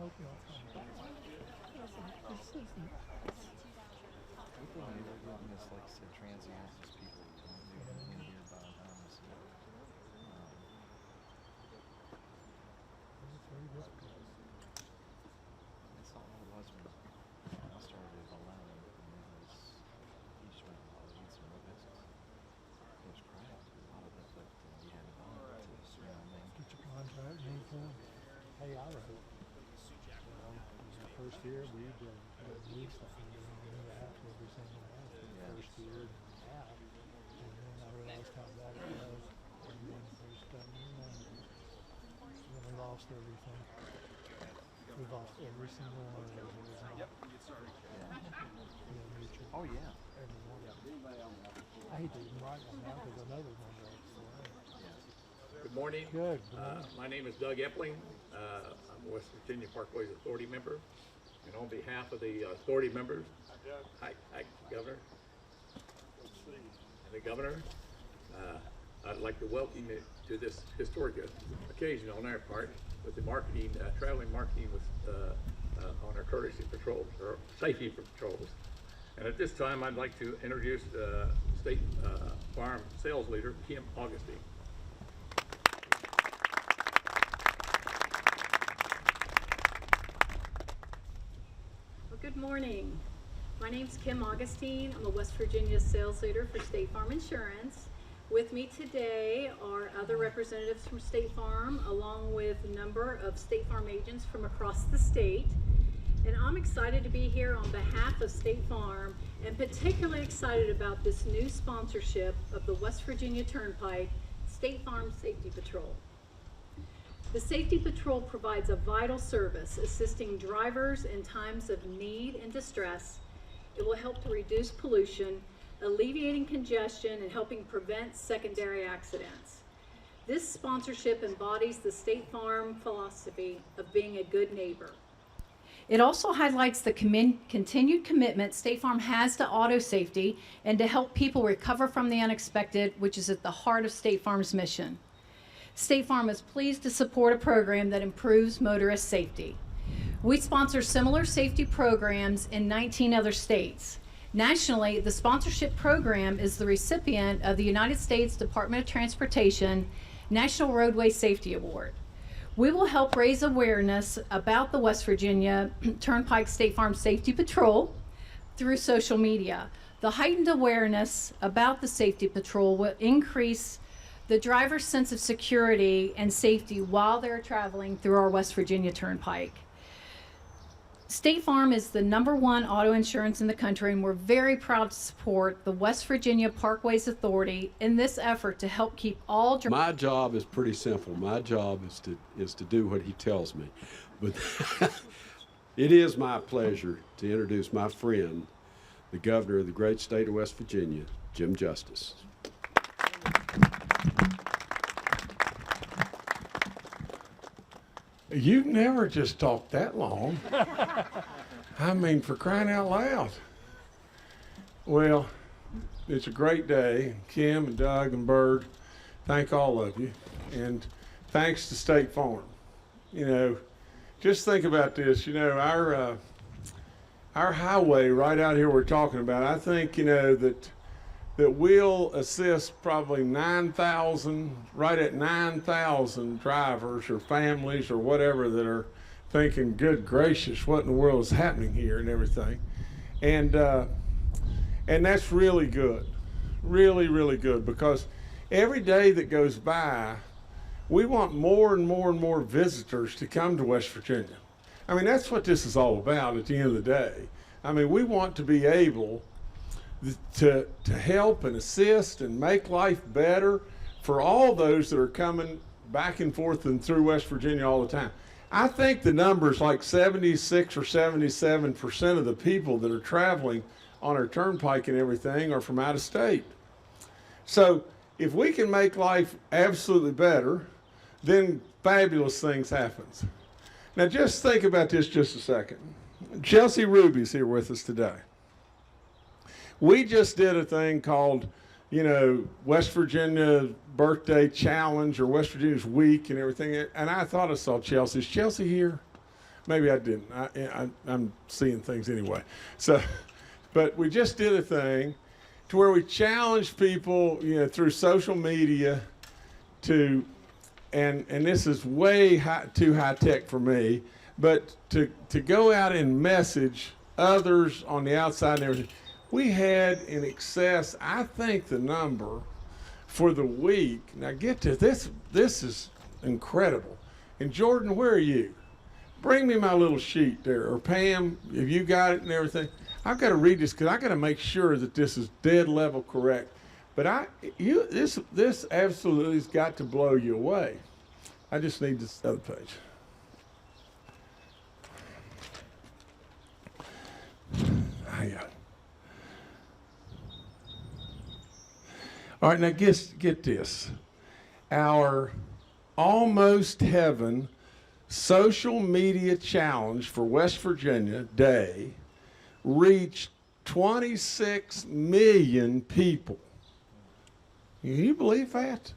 hope you all come back. This is nice. People when they're doing this, like I said, transient, just people who don't live nearby homes. It's very difficult. That's all it was when I started it alone. And it was, you just went out and eat some more business. It was crap, a lot of it, but you had to buy it to, you know what I mean? Get your contract and anything. Hey, I wrote. First year we did lease stuff and we knew after every single month for the first year and a half. And then I realized how bad it was. And then there's then we lost everything. We lost every single one of those. It was not, mutual. Oh, yeah. Every one of them. I hate to even write one now because I know there's no breaks for it. Good morning. Good. My name is Doug Epling. I'm a West Virginia Parkways Authority member. And on behalf of the authority members, hi, Governor, and the Governor, I'd like to welcome you to this historic occasion on our part with the marketing, traveling marketing with on our courtesy patrols, or safety patrols. And at this time, I'd like to introduce State Farm Sales Leader, Kim Augustine. Good morning. My name's Kim Augustine. I'm a West Virginia sales leader for State Farm Insurance. With me today are other representatives from State Farm, along with a number of State Farm agents from across the state. And I'm excited to be here on behalf of State Farm, and particularly excited about this new sponsorship of the West Virginia Turnpike State Farm Safety Patrol. The Safety Patrol provides a vital service, assisting drivers in times of need and distress. It will help to reduce pollution, alleviating congestion, and helping prevent secondary accidents. This sponsorship embodies the State Farm philosophy of being a good neighbor. It also highlights the continued commitment State Farm has to auto safety and to help people recover from the unexpected, which is at the heart of State Farm's mission. State Farm is pleased to support a program that improves motorist safety. We sponsor similar safety programs in 19 other states. Nationally, the sponsorship program is the recipient of the United States Department of Transportation National Roadway Safety Award. We will help raise awareness about the West Virginia Turnpike State Farm Safety Patrol through social media. The heightened awareness about the Safety Patrol will increase the driver's sense of security and safety while they're traveling through our West Virginia Turnpike. State Farm is the #1 auto insurance in the country, and we're very proud to support the West Virginia Parkways Authority in this effort to help keep all My job is pretty simple. My job is to do what he tells me. But it is my pleasure to introduce my friend, the Governor of the great state of West Virginia, Jim Justice. You've never just talked that long. I mean, for crying out loud. Well, it's a great day. Kim and Doug and Bird, thank all of you. And thanks to State Farm. You know, just think about this. You know, our highway right out here we're talking about, I think, you know, that we'll assist probably 9,000, right at 9,000 drivers or families or whatever that are thinking, good gracious, what in the world is happening here and everything. And that's really good, really, really good, because every day that goes by, we want more and more and more visitors to come to West Virginia. I mean, that's what this is all about at the end of the day. I mean, we want to be able to help and assist and make life better for all those that are coming back and forth and through West Virginia all the time. I think the number's like 76 or 77% of the people that are traveling on our turnpike and everything are from out of state. So if we can make life absolutely better, then fabulous things happen. Now just think about this just a second. Chelsea Ruby's here with us today. We just did a thing called, you know, West Virginia Birthday Challenge or West Virginia's Week and everything. And I thought I saw Chelsea. Is Chelsea here? Maybe I didn't. I'm seeing things anyway. So, but we just did a thing to where we challenged people, through social media to, and this is way too high tech for me, but to go out and message others on the outside and everything. We had in excess, I think the number for the week, now get to this is incredible. And Jordan, where are you? Bring me my little sheet there, or Pam, if you got it and everything. I've got to read this because I got to make sure that this is dead level correct. But this absolutely has got to blow you away. I just need this other page. All right, now get this. Our Almost Heaven social media challenge for West Virginia Day reached 26 million people. Can you believe that?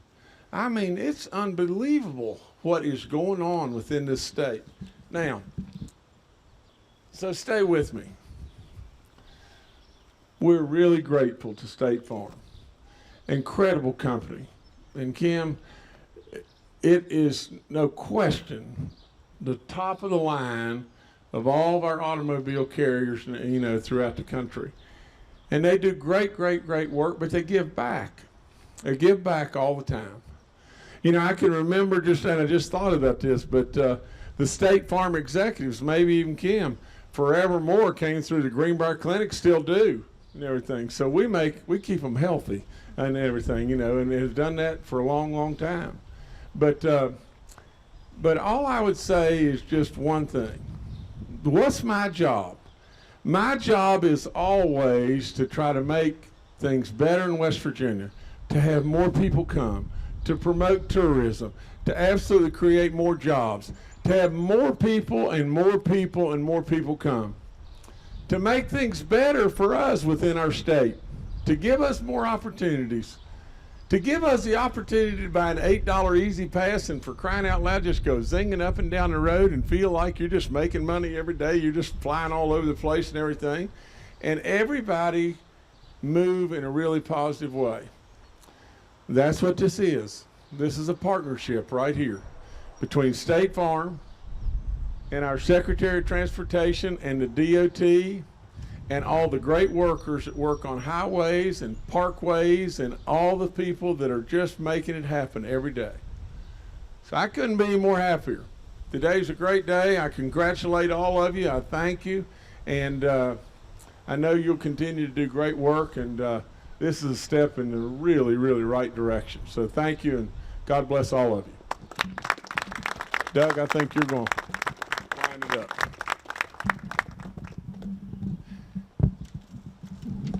I mean, it's unbelievable what is going on within this state. Now, so stay with me. We're really grateful to State Farm. Incredible company. And Kim, it is no question the top of the line of all of our automobile carriers, throughout the country. And they do great, great, great work, but they give back. They give back all the time. I can remember and I just thought about this, but the State Farm executives, maybe even Kim, forevermore came through the Greenbrier Clinic, still do, and everything. So we keep them healthy and everything, and have done that for a long, long time. But all I would say is just one thing. What's my job? My job is always to try to make things better in West Virginia, to have more people come, to promote tourism, to absolutely create more jobs, to have more people and more people and more people come, to make things better for us within our state, to give us more opportunities, to give us the opportunity to buy an $8 Easy Pass and, for crying out loud, just go zinging up and down the road and feel like you're just making money every day. You're just flying all over the place and everything. And everybody move in a really positive way. That's what this is. This is a partnership right here between State Farm and our Secretary of Transportation and the DOT and all the great workers that work on highways and parkways and all the people that are just making it happen every day. So I couldn't be more happier. Today's a great day. I congratulate all of you. I thank you. And I know you'll continue to do great work. And this is a step in the really, really right direction. So thank you, and God bless all of you. Doug, I think you're going to wind it up.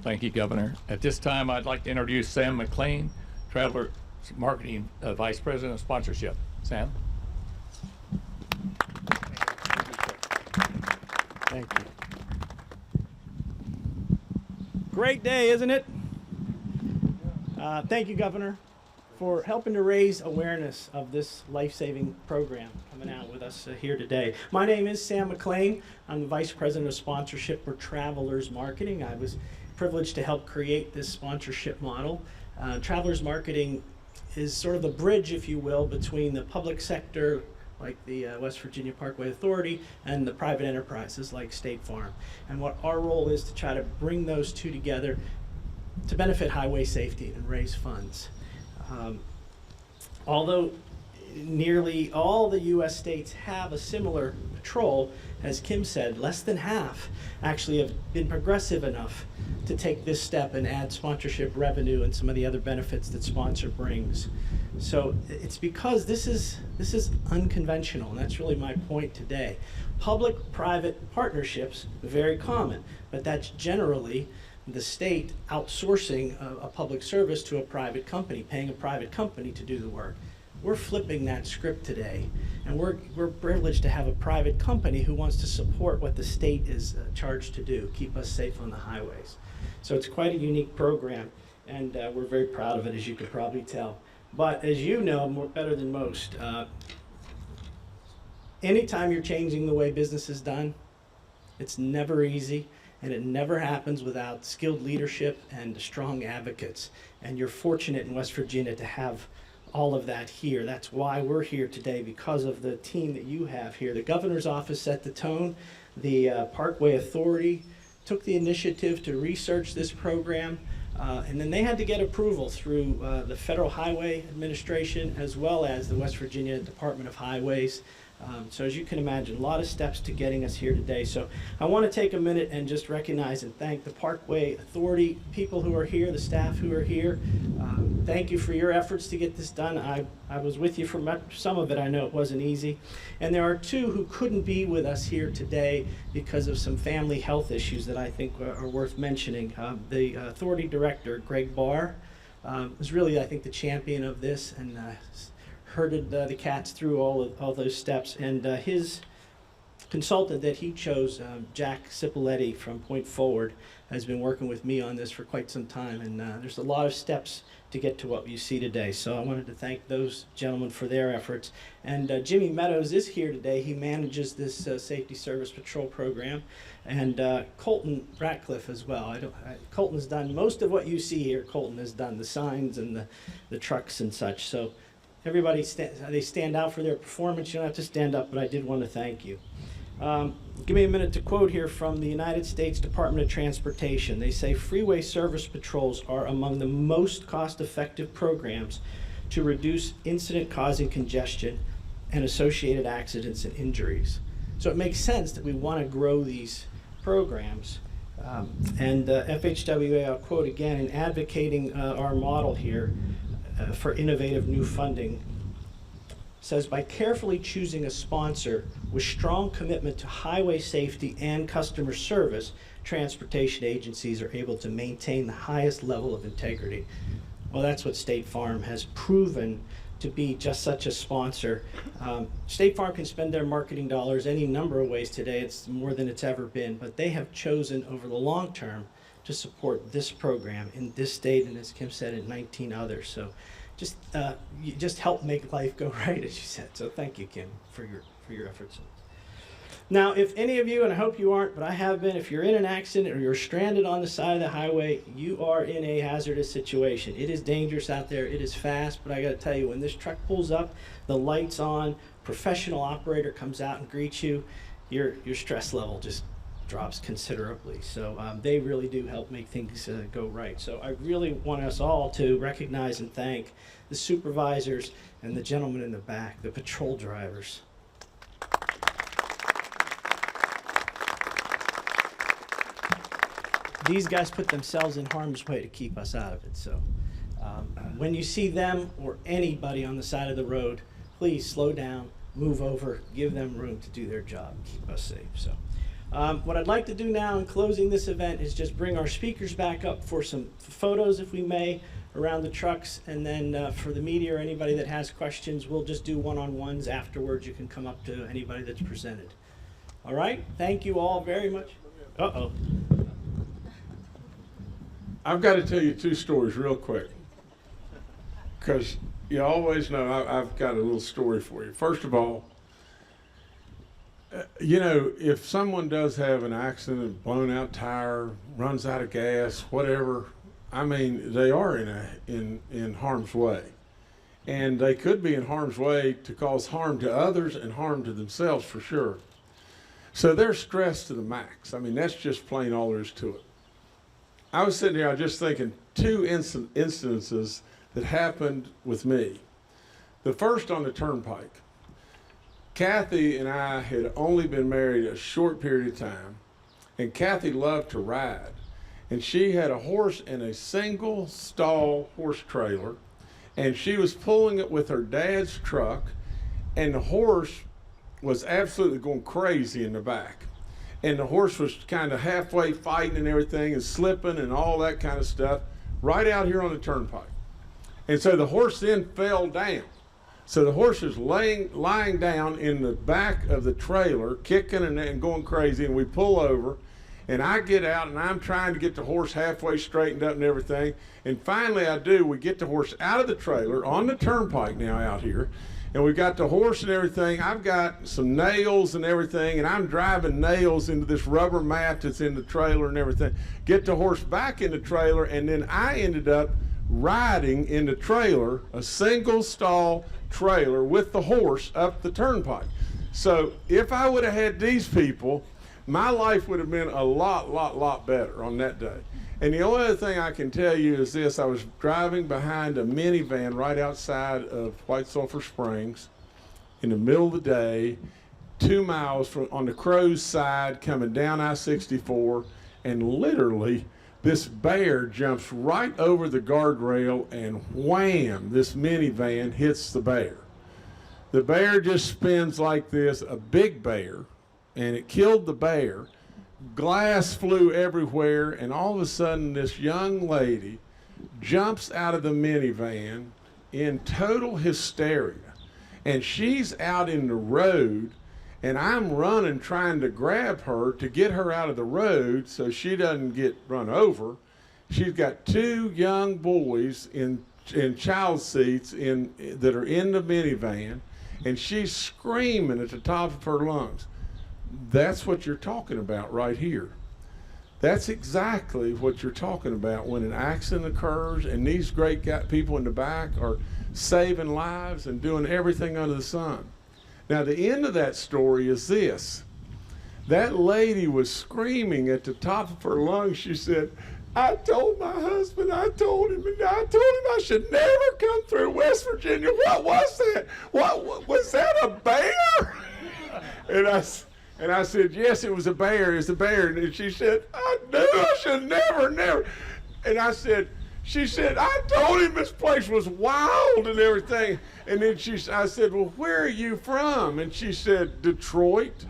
Thank you, Governor. At this time, I'd like to introduce Sam McLean, Traveler Marketing Vice President of Sponsorship. Sam? Thank you. Great day, isn't it? Thank you, Governor, for helping to raise awareness of this life-saving program coming out with us here today. My name is Sam McLean. I'm the Vice President of Sponsorship for Travelers Marketing. I was privileged to help create this sponsorship model. Travelers Marketing is sort of the bridge, if you will, between the public sector, like the West Virginia Parkway Authority, and the private enterprises like State Farm. And what our role is to try to bring those two together to benefit highway safety and raise funds. Although nearly all the U.S. states have a similar patrol, as Kim said, less than half actually have been progressive enough to take this step and add sponsorship revenue and some of the other benefits that sponsor brings. So it's because this is unconventional, and that's really my point today. Public-private partnerships, very common, but that's generally the state outsourcing a public service to a private company, paying a private company to do the work. We're flipping that script today, and we're privileged to have a private company who wants to support what the state is charged to do, keep us safe on the highways. So it's quite a unique program, and we're very proud of it, as you could probably tell. But as you know, better than most, anytime you're changing the way business is done, it's never easy, and it never happens without skilled leadership and strong advocates. And you're fortunate in West Virginia to have all of that here. That's why we're here today, because of the team that you have here. The governor's office set the tone. The Parkway Authority took the initiative to research this program, and then they had to get approval through the Federal Highway Administration as well as the West Virginia Department of Highways. So as you can imagine, a lot of steps to getting us here today. So I want to take a minute and just recognize and thank the Parkway Authority, people who are here, the staff who are here. Thank you for your efforts to get this done. I was with you for some of it. I know it wasn't easy. And there are two who couldn't be with us here today because of some family health issues that I think are worth mentioning. The Authority Director, Greg Barr, was really, I think, the champion of this, and herded the cats through all those steps. And his consultant that he chose, Jack Cipoletti from Point Forward, has been working with me on this for quite some time. And there's a lot of steps to get to what you see today. So I wanted to thank those gentlemen for their efforts. And Jimmy Meadows is here today. He manages this Safety Service Patrol program. And Colton Ratcliffe as well. Colton's done most of what you see here. Colton has done the signs and the trucks and such. So everybody, they stand out for their performance. You don't have to stand up, but I did want to thank you. Give me a minute to quote here from the United States Department of Transportation. They say freeway service patrols are among the most cost-effective programs to reduce incident-causing congestion and associated accidents and injuries. So it makes sense that we want to grow these programs. And FHWA, I'll quote again, in advocating our model here for innovative new funding, says by carefully choosing a sponsor with strong commitment to highway safety and customer service, transportation agencies are able to maintain the highest level of integrity. Well, that's what State Farm has proven to be, just such a sponsor. State Farm can spend their marketing dollars any number of ways today. It's more than it's ever been, but they have chosen over the long term to support this program in this state, and as Kim said, in 19 others. So you just help make life go right, as you said. So thank you, Kim, for your efforts. Now, if any of you, and I hope you aren't, but I have been, if you're in an accident or you're stranded on the side of the highway, you are in a hazardous situation. It is dangerous out there. It is fast, but I got to tell you, when this truck pulls up, the lights on, professional operator comes out and greets you, your stress level just drops considerably. So they really do help make things go right. So I really want us all to recognize and thank the supervisors and the gentlemen in the back, the patrol drivers. These guys put themselves in harm's way to keep us out of it. So when you see them or anybody on the side of the road, please slow down, move over, give them room to do their job, keep us safe. So what I'd like to do now in closing this event is just bring our speakers back up for some photos, if we may, around the trucks, and then for the media or anybody that has questions, we'll just do one-on-ones afterwards. You can come up to anybody that's presented. All right? Thank you all very much. Uh-oh. I've got to tell you two stories real quick, because you always know I've got a little story for you. First of all, you know, if someone does have an accident, blown out tire, runs out of gas, whatever, I mean, they are in harm's way. And they could be in harm's way to cause harm to others and harm to themselves for sure. So they're stressed to the max. I mean, that's just plain all there is to it. I was sitting here, I was just thinking two instances that happened with me. The first on the turnpike. Kathy and I had only been married a short period of time, and Kathy loved to ride. And she had a horse in a single stall horse trailer, and she was pulling it with her dad's truck, and the horse was absolutely going crazy in the back. And the horse was kind of halfway fighting and everything and slipping and all that kind of stuff right out here on the turnpike. And so the horse then fell down. So the horse is lying down in the back of the trailer, kicking and going crazy, and we pull over, and I get out, and I'm trying to get the horse halfway straightened up and everything, and finally I do. We get the horse out of the trailer on the turnpike now out here, And we've got the horse and everything. I've got some nails and everything, and I'm driving nails into this rubber mat that's in the trailer and everything. Get the horse back in the trailer, and then I ended up riding in the trailer, a single stall trailer with the horse up the turnpike. So if I would have had these people, my life would have been a lot better on that day. And the only other thing I can tell you is this: I was driving behind a minivan right outside of White Sulphur Springs in the middle of the day, 2 miles from on the Crow's side coming down I-64, and literally this bear jumps right over the guardrail and wham, this minivan hits the bear. The bear just spins like this, a big bear, and it killed the bear. Glass flew everywhere, and all of a sudden this young lady jumps out of the minivan in total hysteria, and she's out in the road, and I'm running trying to grab her to get her out of the road so she doesn't get run over. She's got 2 young boys in child seats that are in the minivan, and she's screaming at the top of her lungs. That's what you're talking about right here. That's exactly what you're talking about when an accident occurs, and these great people in the back are saving lives and doing everything under the sun. Now, the end of that story is this. That lady was screaming at the top of her lungs. She said, I told my husband, I told him I should never come through West Virginia. What was that? What was that, a bear? And I said, yes, it was a bear. It's a bear. And she said, I knew I should never. And she said, I told him this place was wild and everything. And then I said, well, where are you from? And she said, Detroit.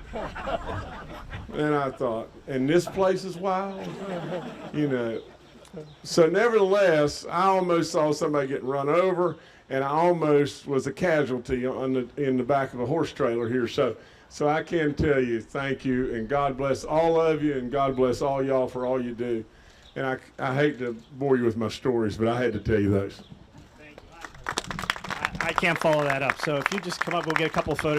And I thought, and this place is wild? You know. So nevertheless, I almost saw somebody getting run over, and I almost was a casualty in the back of a horse trailer here. So I can tell you, thank you, and God bless all of you, and God bless all y'all for all you do. And I hate to bore you with my stories, but I had to tell you those. I can't follow that up. So if you just come up, we'll get a couple photos.